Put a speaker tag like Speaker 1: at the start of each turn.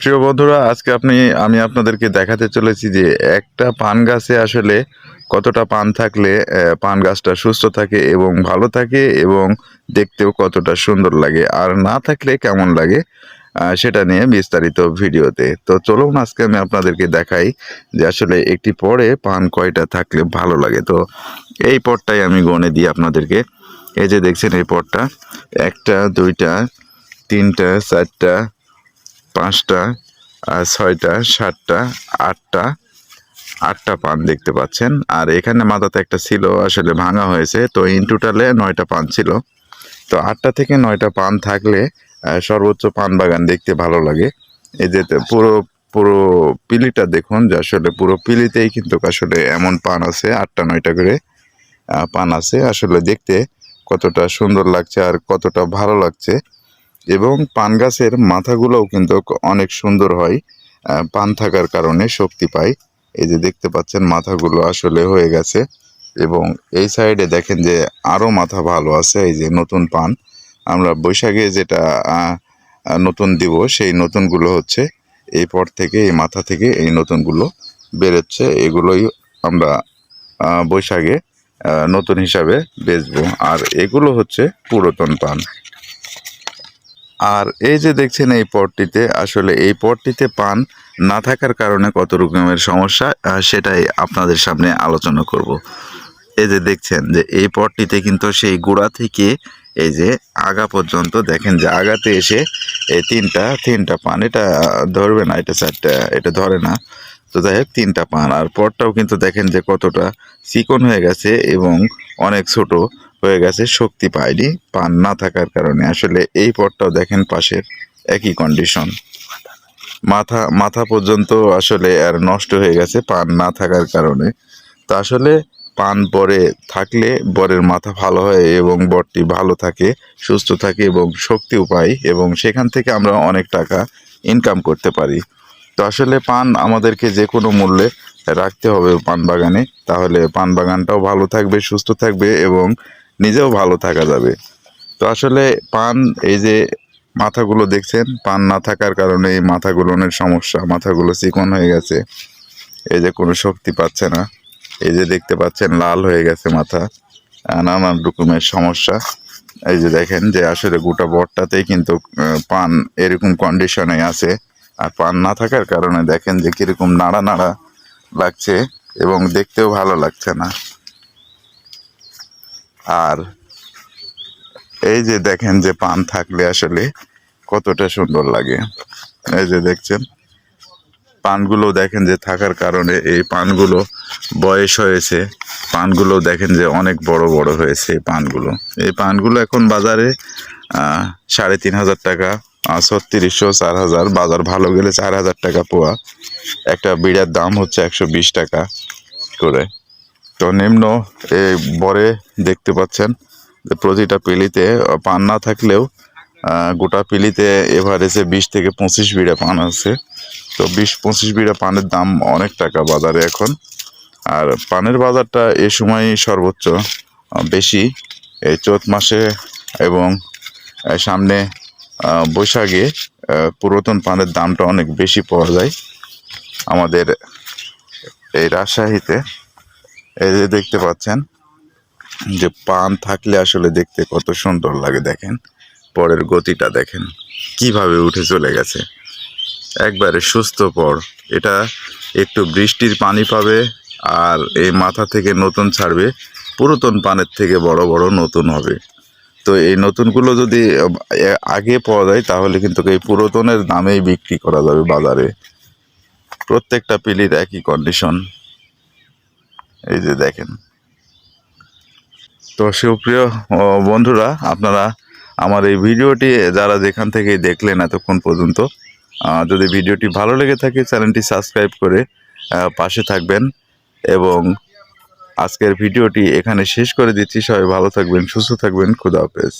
Speaker 1: প্রিয় বন্ধুরা, আজকে আমি আপনাদেরকে দেখাতে চলেছি যে একটা পান গাছে আসলে কতটা পান থাকলে পান গাছটা সুস্থ থাকে এবং ভালো থাকে এবং দেখতেও কতটা সুন্দর লাগে, আর না থাকলে কেমন লাগে সেটা নিয়ে বিস্তারিত ভিডিওতে। তো চলুন আজকে আমি আপনাদেরকে দেখাই যে আসলে একটি পরে পান কয়টা থাকলে ভালো লাগে। তো এই পটটাই আমি গণে দিই আপনাদেরকে। এই যে দেখছেন এই পটটা, একটা, দুইটা, তিনটা, চারটা, পাঁচটা, ছয়টা, সাতটা, আটটা, আটটা পান দেখতে পাচ্ছেন। আর এখানে মাথাতে একটা ছিল, আসলে ভাঙা হয়েছে। তো ইন টোটালে 9টা পান ছিল। তো 8টা থেকে 9টা পান থাকলে সর্বোচ্চ পান বাগান দেখতে ভালো লাগে। এই যে পুরো পুরো পিলিটা দেখুন, যে আসলে পুরো পিলিতেই কিন্তু আসলে এমন পান আছে, 8টা 9টা করে পান আছে। আসলে দেখতে কতটা সুন্দর লাগছে আর কতটা ভালো লাগছে। এবং পান গাছের মাথাগুলোও কিন্তু অনেক সুন্দর হয়, পান থাকার কারণে শক্তি পায়। এই যে দেখতে পাচ্ছেন মাথাগুলো আসলে হয়ে গেছে। এবং এই সাইডে দেখেন যে আরও মাথা ভালো আছে। এই যে নতুন পান আমরা বৈশাখে যেটা নতুন দিব, সেই নতুনগুলো হচ্ছে এই পর থেকে, এই মাথা থেকে এই নতুনগুলো বেরোচ্ছে। এগুলোই আমরা বৈশাখে নতুন হিসাবে বেচবো। আর এগুলো হচ্ছে পুরাতন পান। আর এই যে দেখছেন এই পটটিতে, আসলে এই পটটিতে পান না থাকার কারণে কত রকমের সমস্যা, সেটাই আপনাদের সামনে আলোচনা করব। এই যে দেখছেন যে এই পটটিতে কিন্তু সেই গোড়া থেকে এই যে আগা পর্যন্ত দেখেন যে আগাতে এসে এই তিনটা পান, এটা ধরবে না, এটা চারটা, এটা ধরে না। তো যাই হোক, তিনটা পান। আর পটটাও কিন্তু দেখেন যে কতটা চিকন হয়ে গেছে এবং অনেক ছোট হয়ে গেছে, শক্তি পায়নি পান না থাকার কারণে। আসলে এই পটটাও দেখেন পাশের একই কন্ডিশন, মাথা মাথা পর্যন্ত আসলে আর নষ্ট হয়ে গেছে পান না থাকার কারণে। তো আসলে পান বরে থাকলে বরের মাথা ভালো হয় এবং বরটি ভালো থাকে, সুস্থ থাকে এবং শক্তিও পায়, এবং সেখান থেকে আমরা অনেক টাকা ইনকাম করতে পারি। তো আসলে পান আমাদেরকে যে কোনো মূল্যে রাখতে হবে পান বাগানে, তাহলে পান বাগানটাও ভালো থাকবে, সুস্থ থাকবে এবং নিজেও ভালো থাকা যাবে। তো আসলে পান, এই যে মাথাগুলো দেখছেন, পান না থাকার কারণে এই মাথাগুলোর সমস্যা, মাথাগুলো চিকন হয়ে গেছে। এই যে কোনো শক্তি পাচ্ছে না। এই যে দেখতে পাচ্ছেন লাল হয়ে গেছে মাথা, নানান রকমের সমস্যা। এই যে দেখেন যে আসলে গোটা বটটাতেই কিন্তু পান এরকম কন্ডিশনে আছে। আর পান না থাকার কারণে দেখেন যে কিরকম নাড়া নাড়া লাগছে এবং দেখতেও ভালো লাগছে না। আর এই যে দেখেন যে পান থাকলে আসলে কতটা সুন্দর লাগে। এই যে দেখছেন পানগুলো, দেখেন যে থাকার কারণে এই পানগুলো বয়স হয়েছে। পানগুলো দেখেন যে অনেক বড় বড় হয়েছে এই পানগুলো। এই পানগুলো এখন বাজারে 3,500 টাকা, 3600, 4000, বাজার ভালো গেলে 4000 টাকা পোয়া। একটা বিড়ার দাম হচ্ছে 120 টাকা করে। তো নিম্ন এই বরে দেখতে পাচ্ছেন যে প্রতিটা পিলিতে পান না থাকলেও গোটা পিলিতে এভারেজে 20 থেকে 25 বিড়া পান আছে। তো 20-25 বিড়া পানের দাম অনেক টাকা বাজারে এখন। আর পানের বাজারটা এ সময় সর্বোচ্চ বেশি, এই চৈত মাসে এবং সামনে বৈশাখে পুরাতন পানের দামটা অনেক বেশি পাওয়া যায় আমাদের এই রাজশাহীতে। এই যে দেখতে পাচ্ছেন যে পান থাকলে আসলে দেখতে কত সুন্দর লাগে। দেখেন পরের গতিটা, দেখেন কিভাবে উঠে চলে গেছে, একবারে সুস্থ পর। এটা একটু বৃষ্টির পানি পাবে আর এই মাথা থেকে নতুন ছাড়বে, পুরাতন পানের থেকে বড় বড় নতুন হবে। তো এই নতুনগুলো যদি আগে পাওয়া যায়, তাহলে কিন্তু এই পুরাতনের দামেই বিক্রি করা যাবে বাজারে। প্রত্যেকটা পিলির একই কন্ডিশন, এই যে দেখেন। তো সুপ্রিয় বন্ধুরা, আপনারা আমার এই ভিডিওটি যারা যেখান থেকে দেখলেন এতক্ষণ পর্যন্ত, যদি ভিডিওটি ভালো লেগে থাকে চ্যানেলটি সাবস্ক্রাইব করে পাশে থাকবেন। এবং আজকের ভিডিওটি এখানে শেষ করে দিচ্ছি। সবাই ভালো থাকবেন, সুস্থ থাকবেন। খুদা হাফেজ।